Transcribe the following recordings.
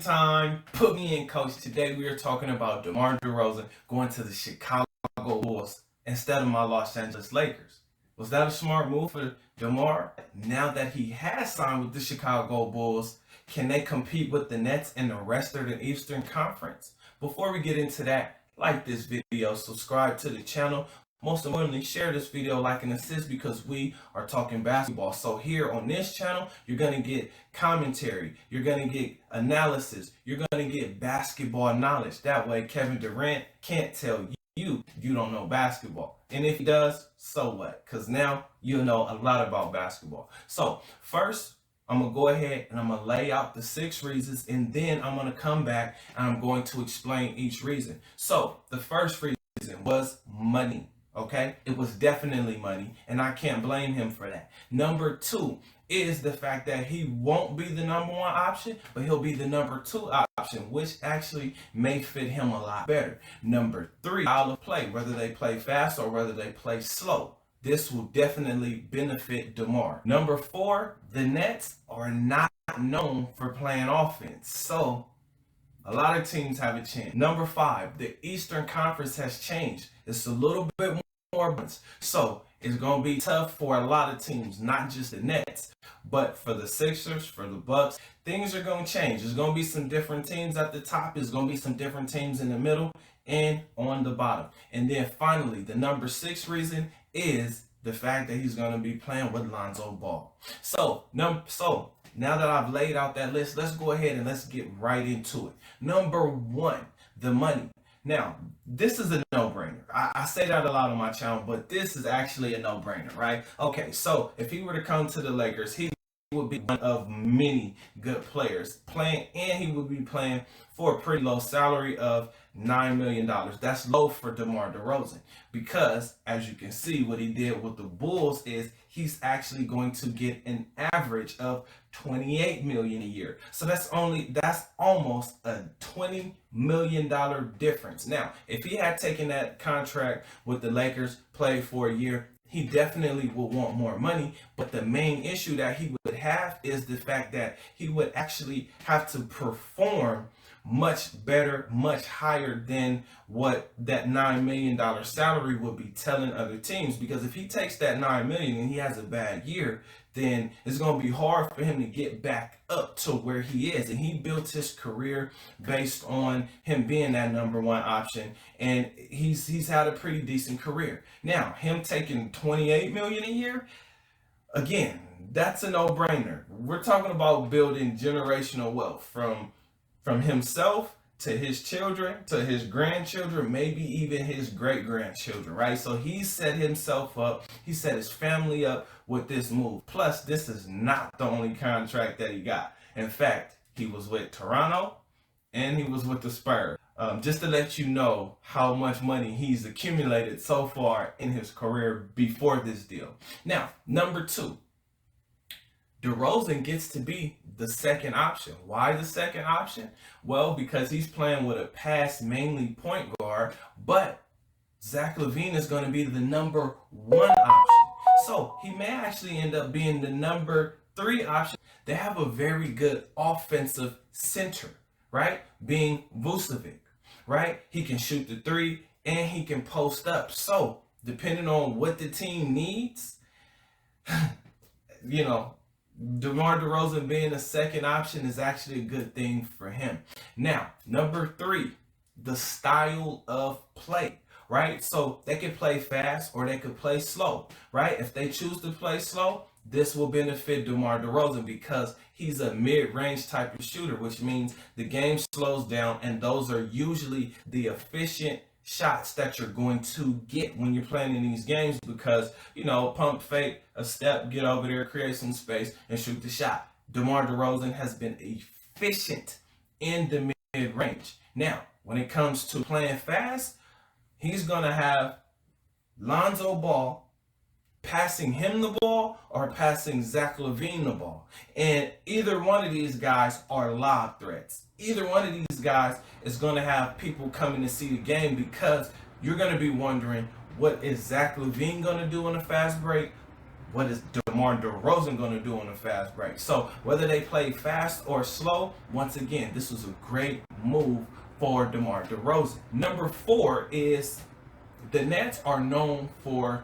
time. Put me in, coach. Today we are talking about DeMar DeRozan going to the Chicago Bulls instead of my Los Angeles Lakers. Was that a smart move for DeMar? Now that he has signed with the Chicago Bulls, can they compete with the Nets in the rest of the Eastern Conference? Before we get into that, like this video, subscribe to the channel. Most importantly, share this video, like and assist, because we are talking basketball. So here on this channel, you're going to get commentary, you're going to get analysis, you're going to get basketball knowledge. That way Kevin Durant can't tell you don't know basketball. And if he does, so what? Because now you know a lot about basketball. So first, I'm going to go ahead and I'm going to lay out the 6 reasons, and then I'm going to come back and I'm going to explain each reason. So the first reason was money. Okay, it was definitely money, and I can't blame him for that. Number 2 is the fact that he won't be the number 1 option, but he'll be the number 2 option, which actually may fit him a lot better. Number 3, style of play, whether they play fast or whether they play slow. This will definitely benefit DeMar. Number 4, the Nets are not known for playing offense, so a lot of teams have a chance. Number 5, the Eastern Conference has changed. It's a little bit more balance. So it's going to be tough for a lot of teams, not just the Nets, but for the Sixers, for the Bucks. Things are going to change. There's going to be some different teams at the top. There's going to be some different teams in the middle and on the bottom. And then finally, the number 6 reason is the fact that he's going to be playing with Lonzo Ball. So now that I've laid out that list, let's go ahead and let's get right into it. Number 1, the money. Now, this is a no-brainer. I say that a lot on my channel, but this is actually a no-brainer, right? Okay, so if he were to come to the Lakers, he would be one of many good players playing, and he would be playing for a pretty low salary of $9 million. That's low for DeMar DeRozan, because as you can see, what he did with the Bulls is he's actually going to get an average of $28 million a year. So that's almost a $20 million difference. Now, if he had taken that contract with the Lakers, played for a year, he definitely would want more money. But the main issue that he would have is the fact that he would actually have to perform much better, much higher than what that $9 million salary would be telling other teams. Because if he takes that $9 million and he has a bad year, then it's going to be hard for him to get back up to where he is. And he built his career based on him being that number 1 option, and he's had a pretty decent career. Now, him taking $28 million a year, again, that's a no-brainer. We're talking about building generational wealth from himself to his children, to his grandchildren, maybe even his great-grandchildren, right? So he set himself up, he set his family up with this move. Plus, this is not the only contract that he got. In fact, he was with Toronto and he was with the Spurs. Just to let you know how much money he's accumulated so far in his career before this deal. Now, number 2. DeRozan gets to be the second option. Why the second option? Well, because he's playing with a pass-mainly point guard, but Zach LaVine is going to be the number 1 option. So he may actually end up being the number 3 option. They have a very good offensive center, right? Being Vucevic, right? He can shoot the 3 and he can post up. So depending on what the team needs, DeMar DeRozan being a second option is actually a good thing for him. Now, number 3, the style of play, right? So they can play fast or they could play slow, right? If they choose to play slow, this will benefit DeMar DeRozan because he's a mid-range type of shooter, which means the game slows down, and those are usually the efficient shots that you're going to get when you're playing in these games, because pump fake, a step, get over there, create some space, and shoot the shot. DeMar DeRozan has been efficient in the mid-range. Now, when it comes to playing fast, he's going to have Lonzo Ball passing him the ball or passing Zach LaVine the ball. And either one of these guys are lob threats. Either one of these guys is going to have people coming to see the game, because you're going to be wondering, what is Zach LaVine going to do in a fast break? what is DeMar DeRozan going to do on the fast break? So whether they play fast or slow, once again, this was a great move for DeMar DeRozan. Number 4 is the Nets are known for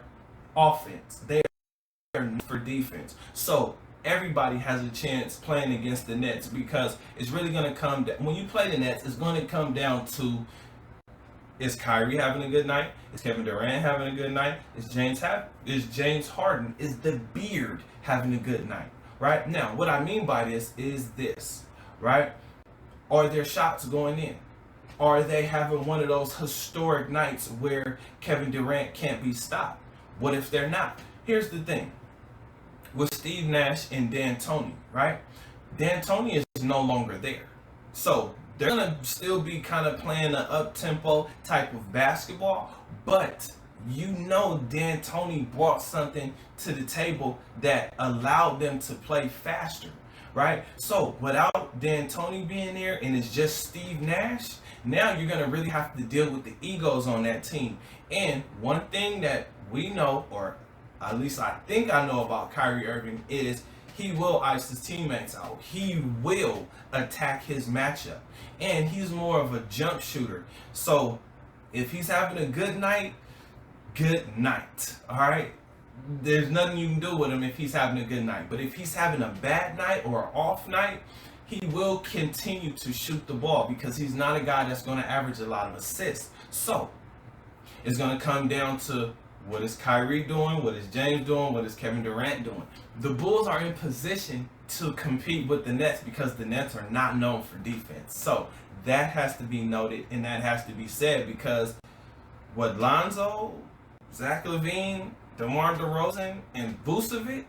offense. They are known for defense. So everybody has a chance playing against the Nets, because it's really going to come down, when you play the Nets, it's going to come down to, is Kyrie having a good night? Is Kevin Durant having a good night? Is James Harden, is the beard having a good night? Right? Now, what I mean by this is this, right? Are their shots going in? Are they having one of those historic nights where Kevin Durant can't be stopped? What if they're not? Here's the thing. With Steve Nash and D'Antoni, right? D'Antoni is no longer there. So they're going to still be kind of playing an up-tempo type of basketball, but you know D'Antoni brought something to the table that allowed them to play faster, right? So without D'Antoni being there and it's just Steve Nash, now you're going to really have to deal with the egos on that team. And one thing that we know, or at least I think I know about Kyrie Irving, is he will ice his teammates out. He will attack his matchup. And he's more of a jump shooter. So if he's having a good night, good night. All right? There's nothing you can do with him if he's having a good night. But if he's having a bad night or an off night, he will continue to shoot the ball, because he's not a guy that's going to average a lot of assists. So it's going to come down to, what is Kyrie doing? What is James doing? What is Kevin Durant doing? The Bulls are in position to compete with the Nets, because the Nets are not known for defense. So that has to be noted, and that has to be said, because what Lonzo, Zach LaVine, DeMar DeRozan, and Vucevic,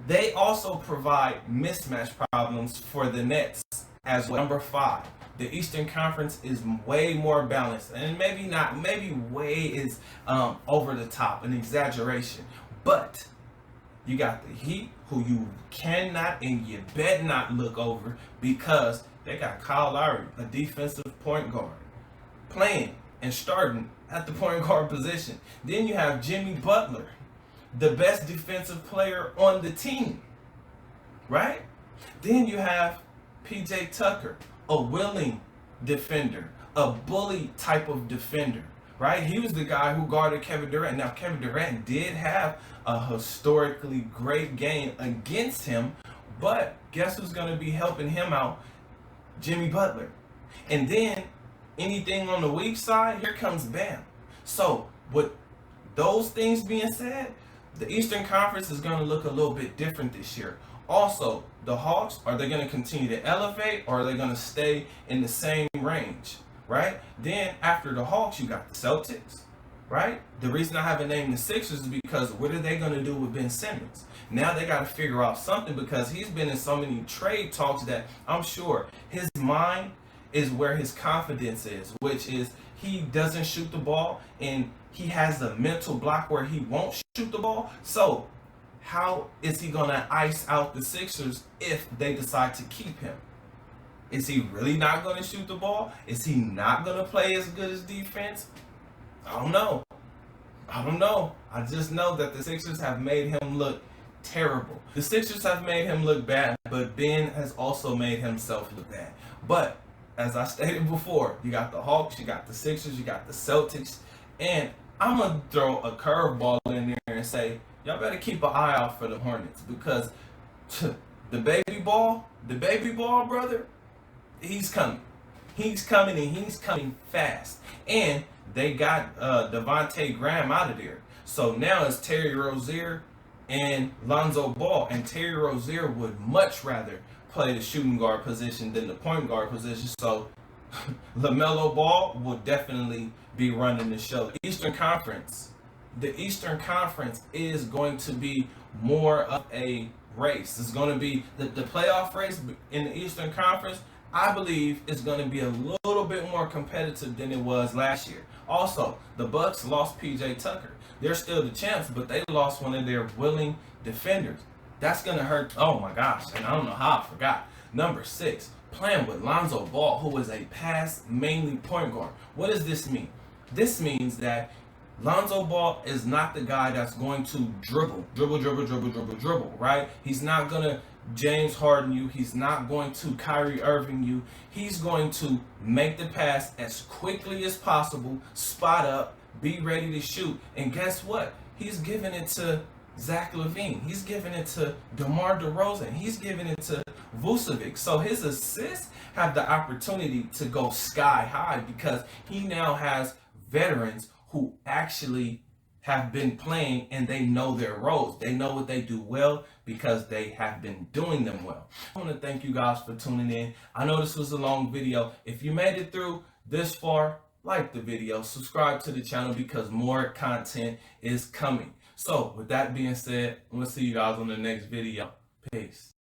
they also provide mismatch problems for the Nets as well. Number 5. The Eastern Conference is way more balanced, and maybe way is over the top, an exaggeration. But you got the Heat, who you cannot and you bet not look over, because they got Kyle Lowry, a defensive point guard, playing and starting at the point guard position. Then you have Jimmy Butler, the best defensive player on the team, right? Then you have PJ Tucker, a willing defender, a bully type of defender, right? He was the guy who guarded Kevin Durant. Now, Kevin Durant did have a historically great game against him, but guess who's going to be helping him out? Jimmy Butler. And then anything on the weak side, here comes Bam. So with those things being said, the Eastern Conference is going to look a little bit different this year. Also, the Hawks, are they going to continue to elevate, or are they going to stay in the same range, right? Then after the Hawks, you got the Celtics, right? The reason I haven't named the Sixers is because what are they going to do with Ben Simmons? Now they got to figure out something, because he's been in so many trade talks that I'm sure his mind is where his confidence is, which is he doesn't shoot the ball, and he has a mental block where he won't shoot the ball. So how is he going to ice out the Sixers if they decide to keep him? Is he really not going to shoot the ball? Is he not going to play as good as defense? I don't know. I just know that the Sixers have made him look terrible. The Sixers have made him look bad, but Ben has also made himself look bad. But as I stated before, you got the Hawks, you got the Sixers, you got the Celtics, and I'm going to throw a curveball in there and say, y'all better keep an eye out for the Hornets, because the baby ball, brother, he's coming. He's coming, and he's coming fast. And they got Devontae Graham out of there. So now it's Terry Rozier and Lonzo Ball. And Terry Rozier would much rather play the shooting guard position than the point guard position. So LaMelo Ball will definitely be running the show. The Eastern Conference is going to be more of a race. It's going to be the playoff race in the Eastern Conference. I believe is going to be a little bit more competitive than it was last year. Also, the Bucks lost PJ Tucker. They're still the champs, but they lost one of their willing defenders. That's going to hurt. Oh my gosh, and I don't know how I forgot. Number 6, playing with Lonzo Ball, who is a pass mainly point guard. What does this mean? This means that Lonzo Ball is not the guy that's going to dribble, right? He's not going to James Harden you. He's not going to Kyrie Irving you. He's going to make the pass as quickly as possible, spot up, be ready to shoot. And guess what? He's giving it to Zach LaVine. He's giving it to DeMar DeRozan. He's giving it to Vucevic. So his assists have the opportunity to go sky high because he now has veterans who actually have been playing and they know their roles. They know what they do well because they have been doing them well. I want to thank you guys for tuning in. I know this was a long video. If you made it through this far, like the video, subscribe to the channel because more content is coming. So with that being said, I'm going to see you guys on the next video. Peace.